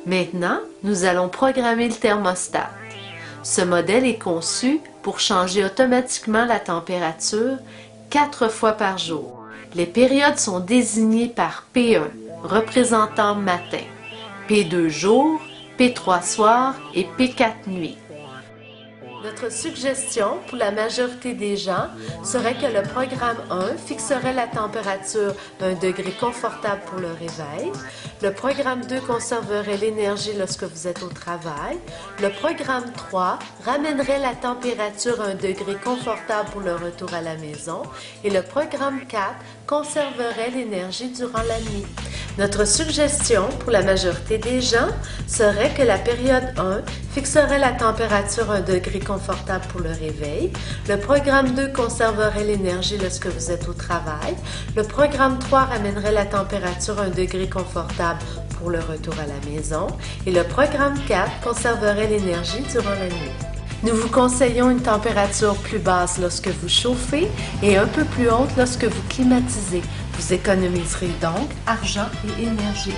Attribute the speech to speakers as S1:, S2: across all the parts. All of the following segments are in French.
S1: Maintenant, nous allons programmer le thermostat. Ce modèle est conçu pour changer automatiquement la température 4 fois par jour. Les périodes sont désignées par P1, représentant matin, P2 jour, P3 soir et P4 nuit. Notre suggestion pour la majorité des gens serait que le programme 1 fixerait la température à 1 degré confortable pour le réveil. Le programme 2 conserverait l'énergie lorsque vous êtes au travail. Le programme 3 ramènerait la température à 1 degré confortable pour le retour à la maison. Et le programme 4 conserverait l'énergie durant la nuit. Notre suggestion pour la majorité des gens serait que la période 1 fixerait la température à 1 degré confortable pour le réveil. Le programme 2 conserverait l'énergie lorsque vous êtes au travail. Le programme 3 ramènerait la température à 1 degré confortable pour le retour à la maison. Et le programme 4 conserverait l'énergie durant la nuit. Nous vous conseillons une température plus basse lorsque vous chauffez et un peu plus haute lorsque vous climatisez. Vous économiserez donc argent et énergie.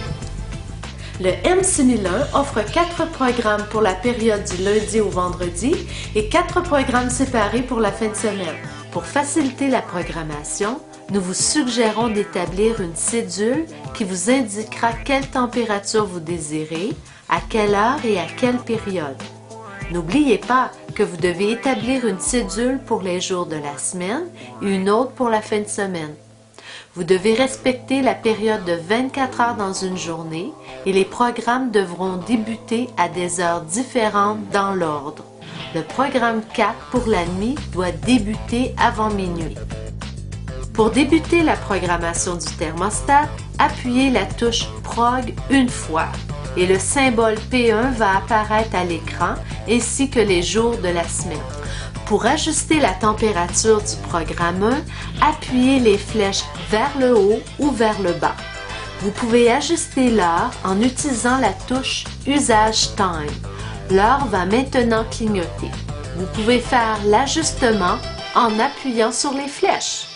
S1: Le M6001 offre 4 programmes pour la période du lundi au vendredi et 4 programmes séparés pour la fin de semaine. Pour faciliter la programmation, nous vous suggérons d'établir une cédule qui vous indiquera quelle température vous désirez, à quelle heure et à quelle période. N'oubliez pas que vous devez établir une cédule pour les jours de la semaine et une autre pour la fin de semaine. Vous devez respecter la période de 24 heures dans une journée et les programmes devront débuter à des heures différentes dans l'ordre. Le programme 4 pour la nuit doit débuter avant minuit. Pour débuter la programmation du thermostat, appuyez la touche PROG une fois et le symbole P1 va apparaître à l'écran ainsi que les jours de la semaine. Pour ajuster la température du programme 1, appuyez les flèches vers le haut ou vers le bas. Vous pouvez ajuster l'heure en utilisant la touche Usage Time. L'heure va maintenant clignoter. Vous pouvez faire l'ajustement en appuyant sur les flèches.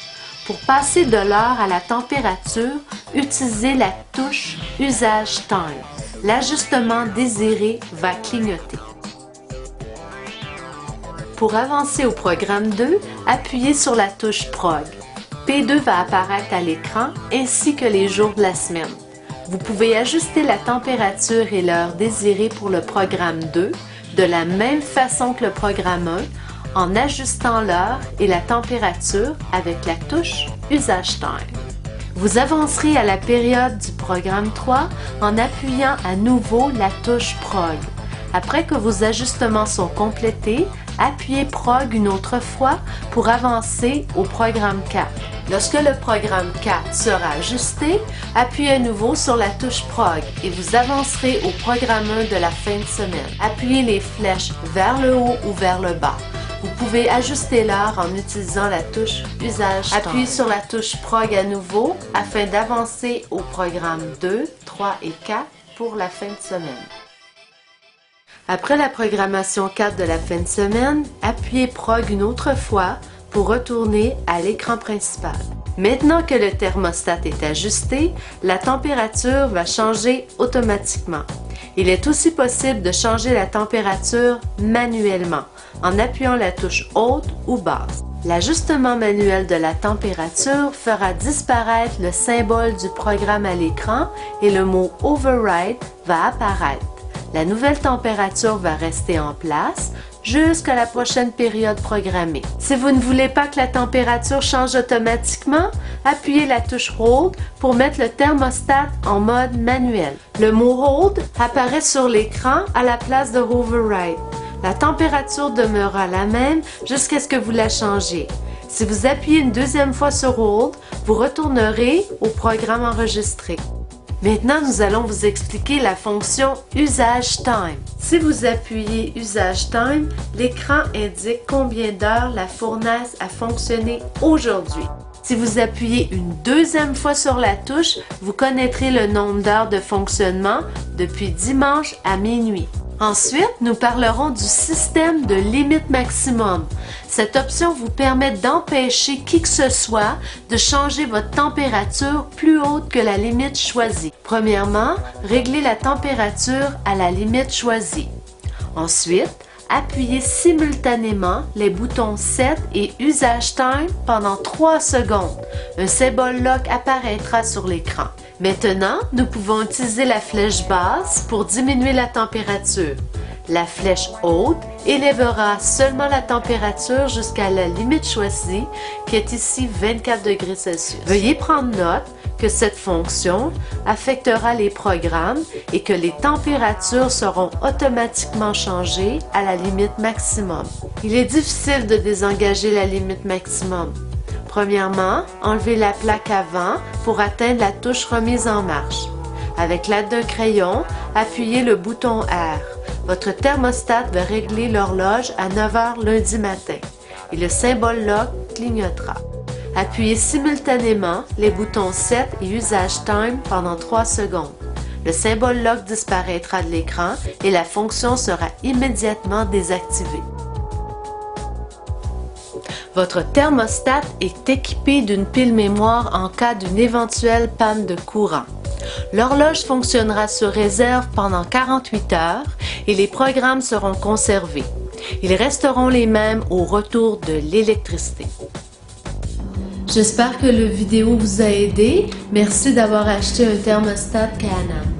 S1: Pour passer de l'heure à la température, utilisez la touche Usage Time. L'ajustement désiré va clignoter. Pour avancer au programme 2, appuyez sur la touche PROG. P2 va apparaître à l'écran ainsi que les jours de la semaine. Vous pouvez ajuster la température et l'heure désirée pour le programme 2 de la même façon que le programme 1 en ajustant l'heure et la température avec la touche Usage Time. Vous avancerez à la période du programme 3 en appuyant à nouveau la touche PROG. Après que vos ajustements sont complétés, appuyez PROG une autre fois pour avancer au programme 4. Lorsque le programme 4 sera ajusté, appuyez à nouveau sur la touche PROG et vous avancerez au programme 1 de la fin de semaine. Appuyez les flèches vers le haut ou vers le bas. Vous pouvez ajuster l'heure en utilisant la touche Usage Time. Appuyez sur la touche PROG à nouveau afin d'avancer au programme 2, 3 et 4 pour la fin de semaine. Après la programmation 4 de la fin de semaine, appuyez PROG une autre fois pour retourner à l'écran principal. Maintenant que le thermostat est ajusté, la température va changer automatiquement. Il est aussi possible de changer la température manuellement en appuyant la touche haute ou basse. L'ajustement manuel de la température fera disparaître le symbole du programme à l'écran et le mot Override va apparaître. La nouvelle température va rester en place jusqu'à la prochaine période programmée. Si vous ne voulez pas que la température change automatiquement, appuyez la touche Hold pour mettre le thermostat en mode manuel. Le mot Hold apparaît sur l'écran à la place de Override. La température demeurera la même jusqu'à ce que vous la changiez. Si vous appuyez une deuxième fois sur Hold, vous retournerez au programme enregistré. Maintenant, nous allons vous expliquer la fonction Usage Time. Si vous appuyez Usage Time, l'écran indique combien d'heures la fournaise a fonctionné aujourd'hui. Si vous appuyez une deuxième fois sur la touche, vous connaîtrez le nombre d'heures de fonctionnement depuis dimanche à minuit. Ensuite, nous parlerons du système de limite maximum. Cette option vous permet d'empêcher qui que ce soit de changer votre température plus haute que la limite choisie. Premièrement, réglez la température à la limite choisie. Ensuite, appuyez simultanément les boutons Set et Usage Time pendant 3 secondes. Un symbole lock apparaîtra sur l'écran. Maintenant, nous pouvons utiliser la flèche basse pour diminuer la température. La flèche haute élèvera seulement la température jusqu'à la limite choisie, qui est ici 24 degrés Celsius. Veuillez prendre note que cette fonction affectera les programmes et que les températures seront automatiquement changées à la limite maximum. Il est difficile de désengager la limite maximum. Premièrement, enlevez la plaque avant pour atteindre la touche remise en marche. Avec l'aide d'un crayon, appuyez le bouton R. Votre thermostat va régler l'horloge à 9 h lundi matin et le symbole lock clignotera. Appuyez simultanément les boutons Set et Usage Time pendant 3 secondes. Le symbole lock disparaîtra de l'écran et la fonction sera immédiatement désactivée. Votre thermostat est équipé d'une pile mémoire en cas d'une éventuelle panne de courant. L'horloge fonctionnera sur réserve pendant 48 heures et les programmes seront conservés. Ils resteront les mêmes au retour de l'électricité. J'espère que la vidéo vous a aidé. Merci d'avoir acheté un thermostat Can-Am.